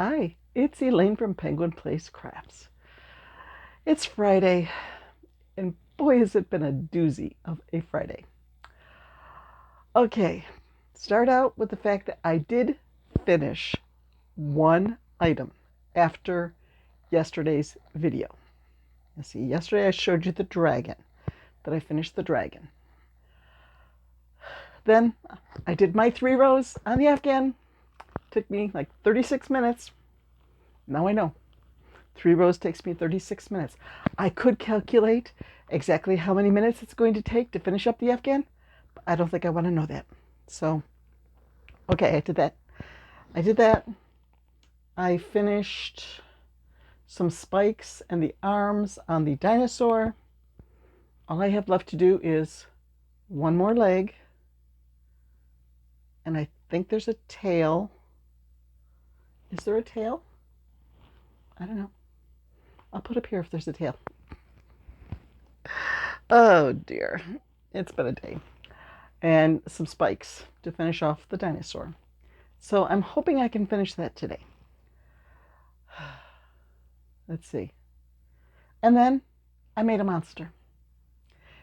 Hi, it's Elaine from Penguin Place Crafts. It's Friday, and boy, has it been a doozy of a Friday. Okay, start out with the fact that I did finish one item after yesterday's video. You see, yesterday I showed you the dragon, that I finished the dragon. Then I did my 3 rows on the Afghan. Took me like 36 minutes. Now I know. 3 rows takes me 36 minutes. I could calculate exactly how many minutes it's going to take to finish up the Afghan, but I don't think I want to know that. So, okay, I did that. I finished some spikes and the arms on the dinosaur. All I have left to do is one more leg, and I think there's a tail. Is there a tail? I don't know. I'll put up here if there's a tail. Oh dear, it's been a day. And some spikes to finish off the dinosaur. So I'm hoping I can finish that today. Let's see. And then I made a monster.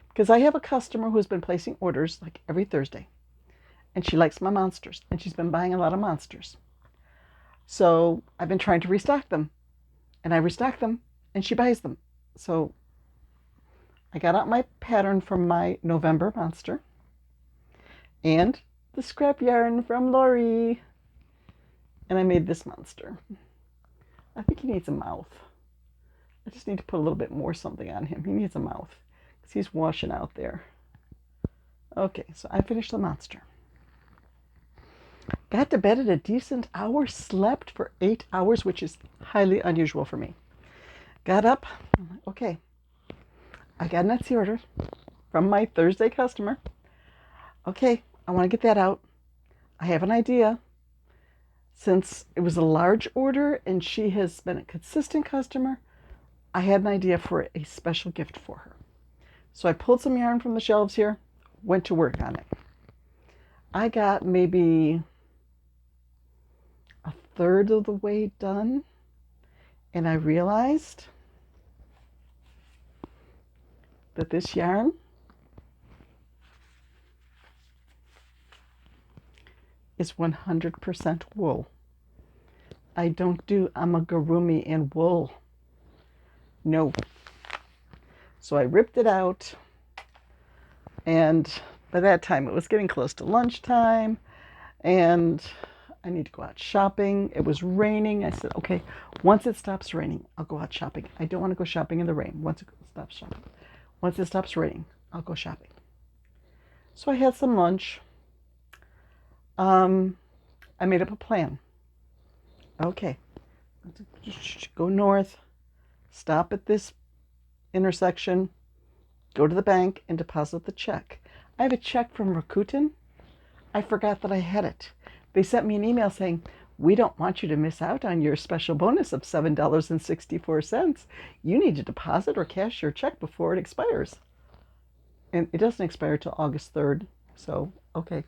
Because I have a customer who's been placing orders like every Thursday. And she likes my monsters. And she's been buying a lot of monsters. So I've been trying to restock them. And I restock them and she buys them. So I got out my pattern from my November monster. And the scrap yarn from Lori. And I made this monster. I think he needs a mouth. I just need to put a little bit more something on him. He needs a mouth because he's washing out there. Okay, so I finished the monster. Got to bed at a decent hour, slept for 8 hours, which is highly unusual for me. Got up, okay, I got an Etsy order from my Thursday customer. Okay, I want to get that out. I have an idea. Since it was a large order and she has been a consistent customer, I had an idea for a special gift for her. So I pulled some yarn from the shelves here, went to work on it. I got maybe a third of the way done, and I realized that this yarn is 100% wool. I don't do amigurumi in wool. No. So I ripped it out, and by that time it was getting close to lunchtime, and I need to go out shopping. It was raining. I said, okay, once it stops raining, I'll go out shopping. I don't want to go shopping in the rain. Once it stops raining, I'll go shopping. So I had some lunch. I made up a plan. Okay, go north, stop at this intersection, go to the bank and deposit the check. I have a check from Rakuten. I forgot that I had it. They sent me an email saying, we don't want you to miss out on your special bonus of $7.64. You need to deposit or cash your check before it expires. And it doesn't expire till August 3rd. So, okay.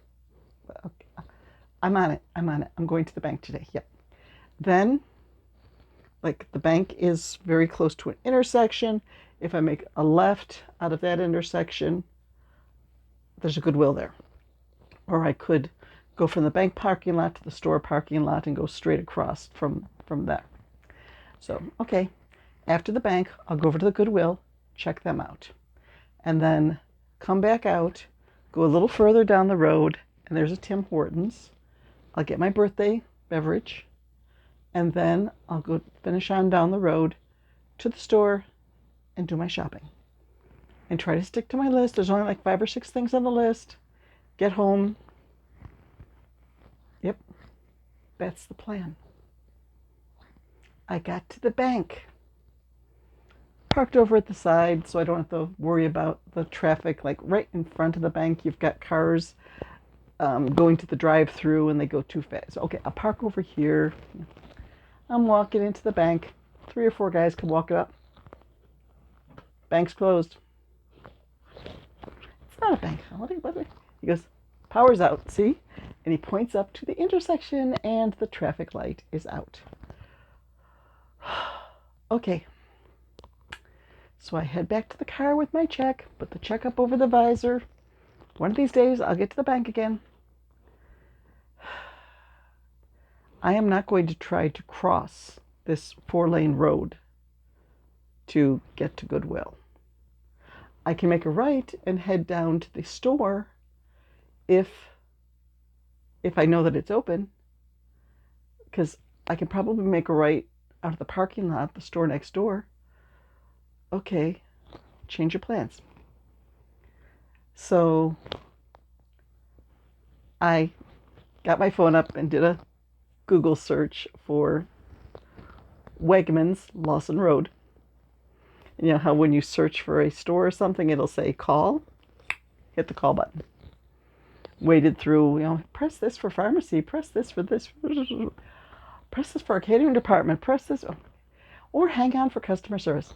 I'm on it. I'm going to the bank today. Yep. Then, like, the bank is very close to an intersection. If I make a left out of that intersection, there's a Goodwill there. Or I could go from the bank parking lot to the store parking lot and go straight across from there. So, okay, after the bank, I'll go over to the Goodwill, check them out, and then come back out, go a little further down the road, and there's a Tim Hortons. I'll get my birthday beverage, and then I'll go finish on down the road to the store and do my shopping. And try to stick to my list. There's only like 5 or 6 things on the list. Get home. Yep, that's the plan. I got to the bank. Parked over at the side so I don't have to worry about the traffic. Like right in front of the bank, you've got cars going to the drive-through and they go too fast. Okay, I'll park over here. I'm walking into the bank. 3 or 4 guys can walk it up. Bank's closed. It's not a bank holiday. He goes, power's out, see? And he points up to the intersection and the traffic light is out. Okay. So I head back to the car with my check, put the check up over the visor. One of these days, I'll get to the bank again. I am not going to try to cross this 4-lane road to get to Goodwill. I can make a right and head down to the store if I know that it's open, because I can probably make a right out of the parking lot, the store next door. Okay, change your plans. So I got my phone up and did a Google search for Wegmans, Lawson Road. You know how when you search for a store or something, it'll say call? Hit the call button. Waded through, press this for pharmacy, press this for this, press this for our catering department, press this, or hang on for customer service.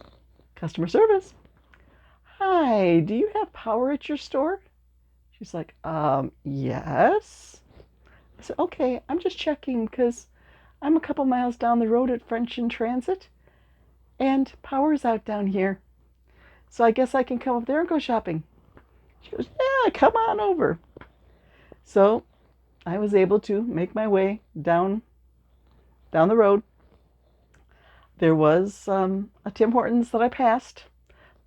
Customer service. Hi, do you have power at your store? She's like, yes. I said, okay, I'm just checking because I'm a couple miles down the road at French in Transit and power's out down here. So I guess I can come up there and go shopping. She goes, yeah, come on over. So I was able to make my way down the road. There was a Tim Hortons that I passed,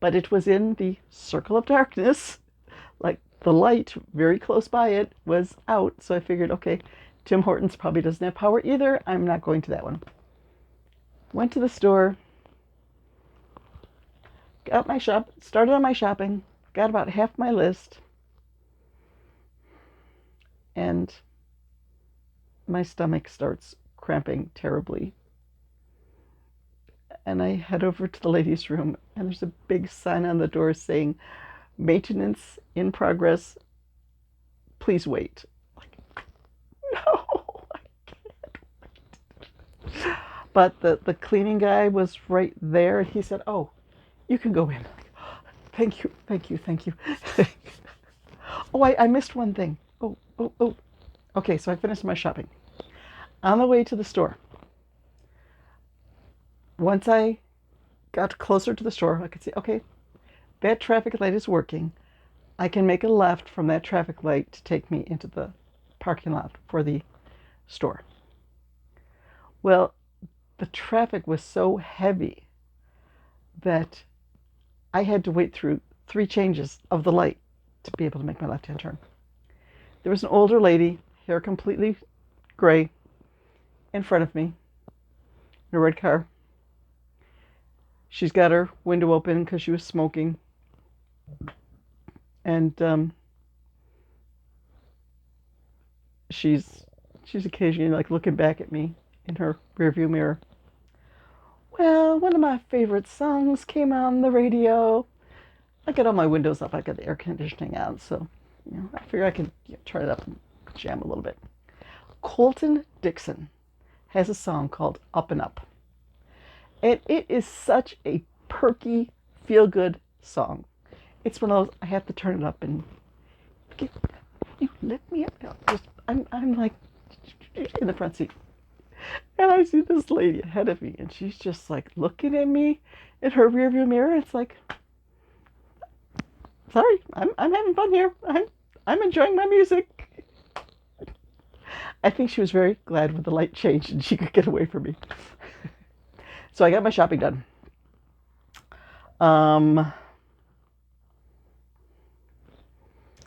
but it was in the circle of darkness. Like the light very close by it was out. So I figured, okay, Tim Hortons probably doesn't have power either. I'm not going to that one. Went to the store, started on my shopping, got about half my list, and my stomach starts cramping terribly. And I head over to the ladies' room, and there's a big sign on the door saying, maintenance in progress, please wait. Like, no, I can't wait. But the cleaning guy was right there, and he said, oh, you can go in. Like, thank you, thank you, thank you. Oh, I missed one thing. Oh. Okay, so I finished my shopping. On the way to the store, once I got closer to the store, I could see, okay, that traffic light is working. I can make a left from that traffic light to take me into the parking lot for the store. Well, the traffic was so heavy that I had to wait through 3 changes of the light to be able to make my left-hand turn. There was an older lady, hair completely gray, in front of me in a red car. She's got her window open because she was smoking. And she's occasionally like looking back at me in her rearview mirror. Well, one of my favorite songs came on the radio. I got all my windows up. I got the air conditioning out, so I figure I can turn it up and jam a little bit. Colton DIxon has a song called Up and Up. And it is such a perky, feel-good song. It's one of those, I have to turn it up and you lift me up. I'm like in the front seat. And I see this lady ahead of me, and she's just like looking at me in her rearview mirror. It's like, sorry, I'm having fun here. I'm enjoying my music. I think she was very glad when the light changed and she could get away from me. So I got my shopping done.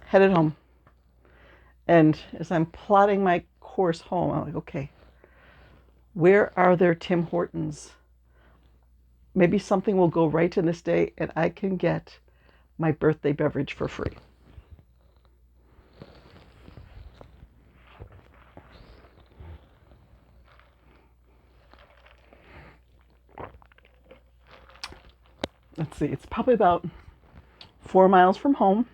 Headed home. And as I'm plotting my course home, I'm like, okay, where are there Tim Hortons? Maybe something will go right in this day and I can get my birthday beverage for free. Let's see, it's probably about 4 miles from home.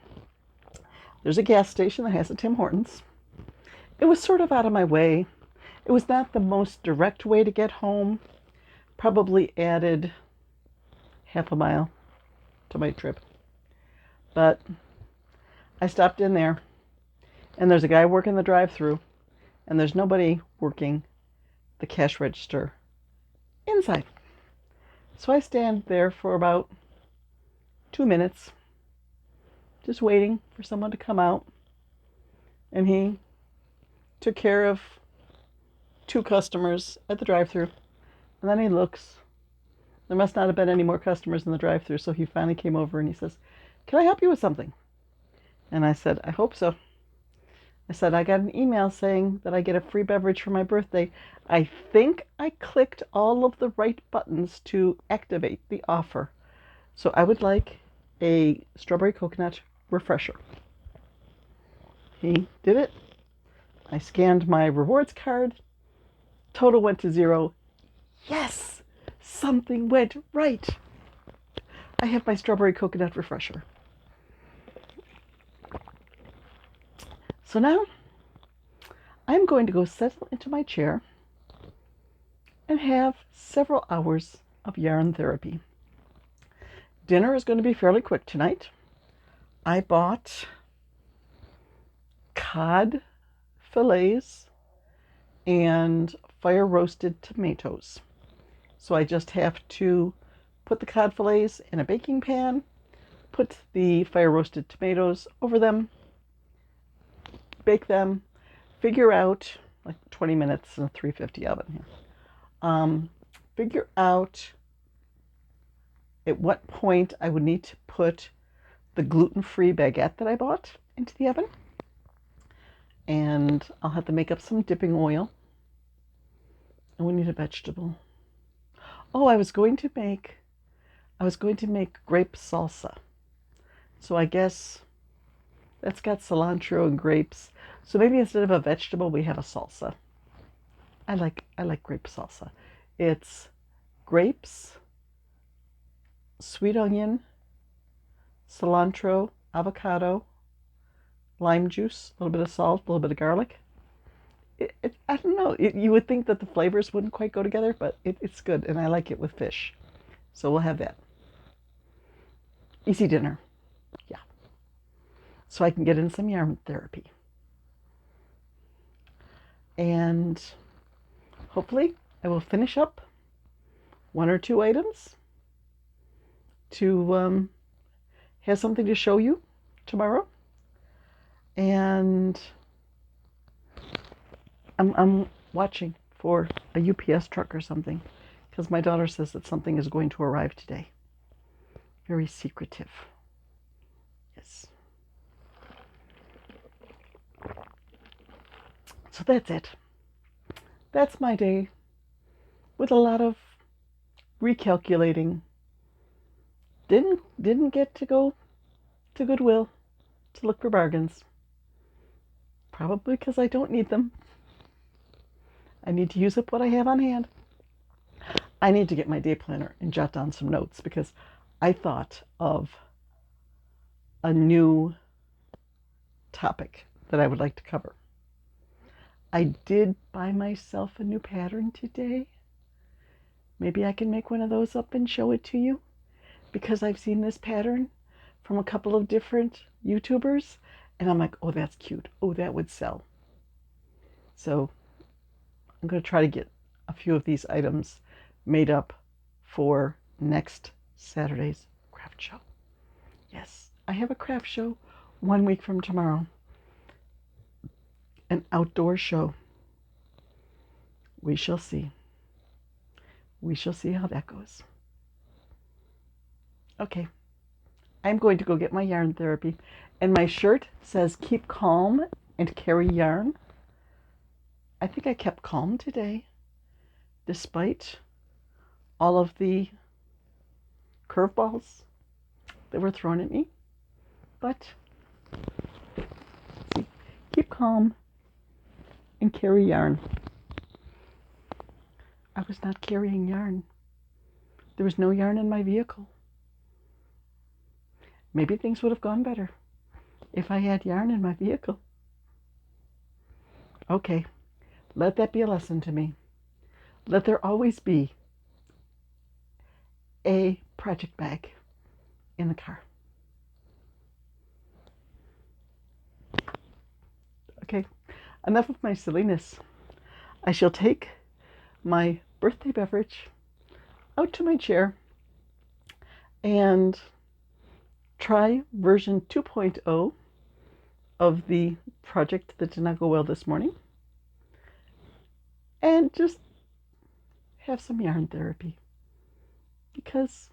There's a gas station that has a Tim Hortons. It was sort of out of my way. It was not the most direct way to get home. Probably added half a mile to my trip. But I stopped in there, and there's a guy working the drive-thru, and there's nobody working the cash register inside. So I stand there for about 2 minutes, just waiting for someone to come out. And he took care of 2 customers at the drive-thru. And then he looks. There must not have been any more customers in the drive-thru, so he finally came over and he says, "Can I help you with something?" And I said, "I hope so." I said, "I got an email saying that I get a free beverage for my birthday. I think I clicked all of the right buttons to activate the offer. So I would like a strawberry coconut refresher." He did it. I scanned my rewards card. Total went to 0. Yes, something went right. I have my strawberry coconut refresher. So now I'm going to go settle into my chair and have several hours of yarn therapy. Dinner is going to be fairly quick tonight. I bought cod fillets and fire roasted tomatoes. So I just have to put the cod fillets in a baking pan, put the fire roasted tomatoes over them, bake them, figure out, like 20 minutes in a 350 oven here. Figure out at what point I would need to put the gluten-free baguette that I bought into the oven. And I'll have to make up some dipping oil. And we need a vegetable. Oh, I was going to make grape salsa. So I guess that's got cilantro and grapes. So maybe instead of a vegetable, we have a salsa. I like grape salsa. It's grapes, sweet onion, cilantro, avocado, lime juice, a little bit of salt, a little bit of garlic. I don't know. You would think that the flavors wouldn't quite go together, but it's good, and I like it with fish. So we'll have that. Easy dinner. Yeah. So I can get in some yarn therapy. And hopefully I will finish up 1 or 2 items to have something to show you tomorrow. And I'm watching for a UPS truck or something, because my daughter says that something is going to arrive today. Very secretive. Yes. So that's it. That's my day, with a lot of recalculating. Didn't get to go to Goodwill to look for bargains. Probably because I don't need them. I need to use up what I have on hand. I need to get my day planner and jot down some notes, because I thought of a new topic that I would like to cover. I did buy myself a new pattern today. Maybe I can make one of those up and show it to you, because I've seen this pattern from a couple of different YouTubers, and I'm like, oh, that's cute. Oh, that would sell. So I'm going to try to get a few of these items made up for next Saturday's craft show. Yes, I have a craft show 1 week from tomorrow. An outdoor show. We shall see. We shall see how that goes. Okay, I'm going to go get my yarn therapy. And my shirt says keep calm and carry yarn. I think I kept calm today, despite all of the curveballs that were thrown at me. But see, keep calm and carry yarn. I was not carrying yarn. There was no yarn in my vehicle. Maybe things would have gone better if I had yarn in my vehicle. Okay, let that be a lesson to me. Let there always be a project bag in the car. Okay, enough of my silliness. I shall take my birthday beverage out to my chair and try version 2.0 of the project that did not go well this morning, and just have some yarn therapy, because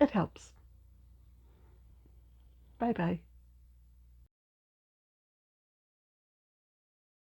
it helps. Bye-bye.